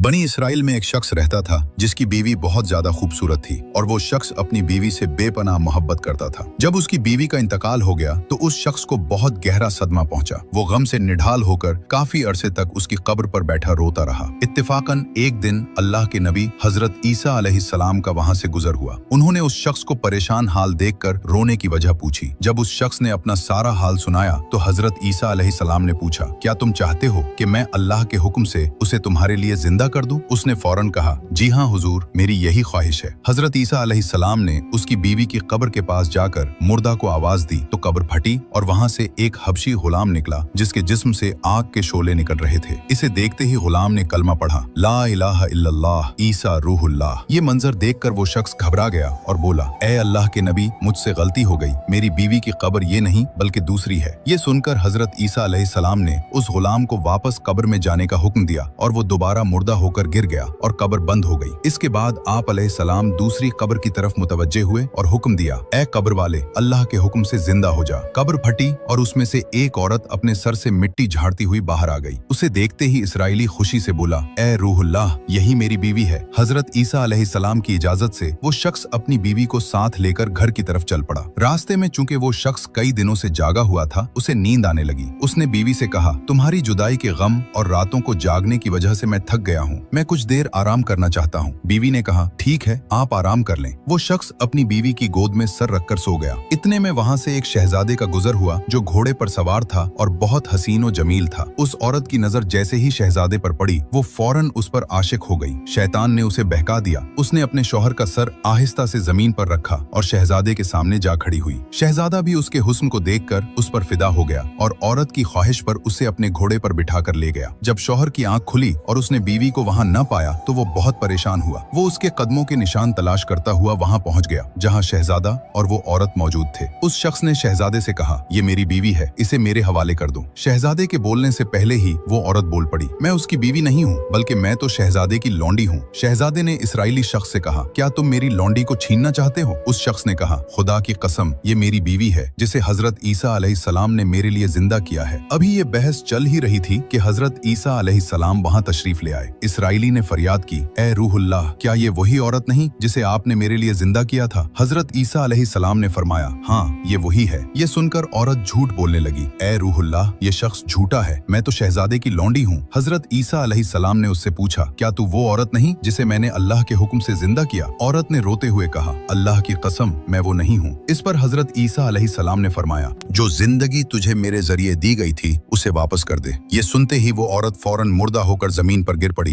बनी इसराइल में एक शख्स रहता था जिसकी बीवी बहुत ज्यादा खूबसूरत थी और वो शख्स अपनी बीवी से बेपनाह मोहब्बत करता था। जब उसकी बीवी का इंतकाल हो गया तो उस शख्स को बहुत गहरा सदमा पहुंचा। वो गम से निढाल होकर काफी अरसे तक उसकी कब्र पर बैठा रोता रहा। इत्तेफाकन एक दिन अल्लाह के नबी हजरत ईसा अलैहिस्सलाम का वहां से गुजर हुआ। उन्होंने उस शख्स को परेशान हाल देखकर रोने की वजह पूछी। जब उस शख्स ने अपना सारा हाल सुनाया तो हजरत ईसा अलैहिस्सलाम ने पूछा, क्या तुम चाहते हो कि मैं अल्लाह के हुक्म से उसे तुम्हारे लिए जिंदा कर दूं? उसने फौरन कहा, जी हाँ हुजूर, मेरी यही ख्वाहिश है। हजरत ईसा अलैहिस्सलाम ने उसकी बीवी की कब्र के पास जाकर मुर्दा को आवाज दी तो कब्र फटी और वहां से एक हबशी गुलाम निकला जिसके जिस्म से आग के शोले निकल रहे थे। इसे देखते ही गुलाम ने कलमा पढ़ा, ला इलाहा इल्लल्लाह ईसा रूहुल्लाह। ये मंजर देखकर वो शख्स घबरा गया और बोला, ए अल्लाह के नबी, मुझसे गलती हो गई, मेरी बीवी की कब्र ये नहीं बल्कि दूसरी है। ये सुनकर हजरत ईसा अलैहिस्सलाम ने उस गुलाम को वापस कब्र में जाने का हुक्म दिया और वो दोबारा मुर्दा होकर गिर गया और कब्र बंद हो गई। इसके बाद आप अलैहिस्सलाम दूसरी कब्र की तरफ मुतवज्जे हुए और हुक्म दिया, ए कब्र वाले, अल्लाह के हुक्म से जिंदा हो जा। कब्र फटी और उसमें से एक औरत अपने सर से मिट्टी झाड़ती हुई बाहर आ गई। उसे देखते ही इसराइली खुशी से बोला, ए रूहुल्लाह, यही मेरी बीवी है। हजरत ईसा अलैहिस्सलाम की इजाजत से वो शख्स अपनी बीवी को साथ लेकर घर की तरफ चल पड़ा। रास्ते में चूंकि वो शख्स कई दिनों से जागा हुआ था, उसे नींद आने लगी। उसने बीवी से कहा, तुम्हारी जुदाई के गम और रातों को जागने की वजह से मैं थक गया हूँ, मैं कुछ देर आराम करना चाहता हूँ। बीवी ने कहा, ठीक है, आप आराम कर लें। वो शख्स अपनी बीवी की गोद में सर रखकर सो गया। इतने में वहाँ से एक शहजादे का गुजर हुआ जो घोड़े पर सवार था और बहुत हसीन और जमील था। उस औरत की नजर जैसे ही शहजादे पर पड़ी, वो फौरन उस पर आशिक हो गई। शैतान ने उसे बहका दिया। उसने अपने शौहर का सर आहिस्ता से जमीन पर रखा और शहजादे के सामने जा खड़ी हुई। शहजादा भी उसके हुस्न को देखकर उस पर फिदा हो गया और औरत की ख्वाहिश पर उसे अपने घोड़े पर बिठाकर ले गया। जब शौहर की आंख खुली और उसने बीवी को वहां न पाया तो वो बहुत परेशान हुआ। वो उसके कदमों के निशान तलाश करता हुआ वहां पहुंच गया जहां शहजादा और वो औरत मौजूद थे। उस शख्स ने शहजादे से कहा, ये मेरी बीवी है, इसे मेरे हवाले कर दो। शहजादे के बोलने से पहले ही वो औरत बोल पड़ी, मैं उसकी बीवी नहीं हूँ, बल्कि मैं तो शहजादे की लौंडी हूँ। शहजादे ने इसराइली शख्स से कहा, क्या तुम मेरी लौंडी को छीनना चाहते हो? उस शख्स ने कहा, खुदा की कसम, ये मेरी बीवी है जिसे हजरत ईसा अलैहिस्सलाम ने मेरे लिए जिंदा किया है। अभी ये बहस चल ही रही थी कि हजरत ईसा अलैहिस्सलाम वहां तशरीफ ले आए। इसराइली ने फरियाद की, ए रूहुल्लाह, क्या ये वही औरत नहीं जिसे आपने मेरे लिए जिंदा किया था? हजरत ईसा अलैहिस्सलाम ने फरमाया, हाँ, ये वही है। ये सुनकर औरत झूठ बोलने लगी, ए रूहुल्लाह, ये शख्स झूठा है, मैं तो शहजादे की लौंडी हूँ। हजरत ईसा अलैहिस्सलाम ने उससे पूछा, क्या तू वो औरत नहीं जिसे मैंने अल्लाह के हुक्म से जिंदा किया? औरत ने रोते हुए कहा, अल्लाह की कसम, मैं वो नहीं हूँ। इस पर हजरत ईसा अलैहिस्सलाम ने फरमाया, जो जिंदगी तुझे मेरे जरिए दी गई थी उसे वापस कर दे। ये सुनते ही वो औरत फौरन मुर्दा होकर जमीन पर गिर पड़ी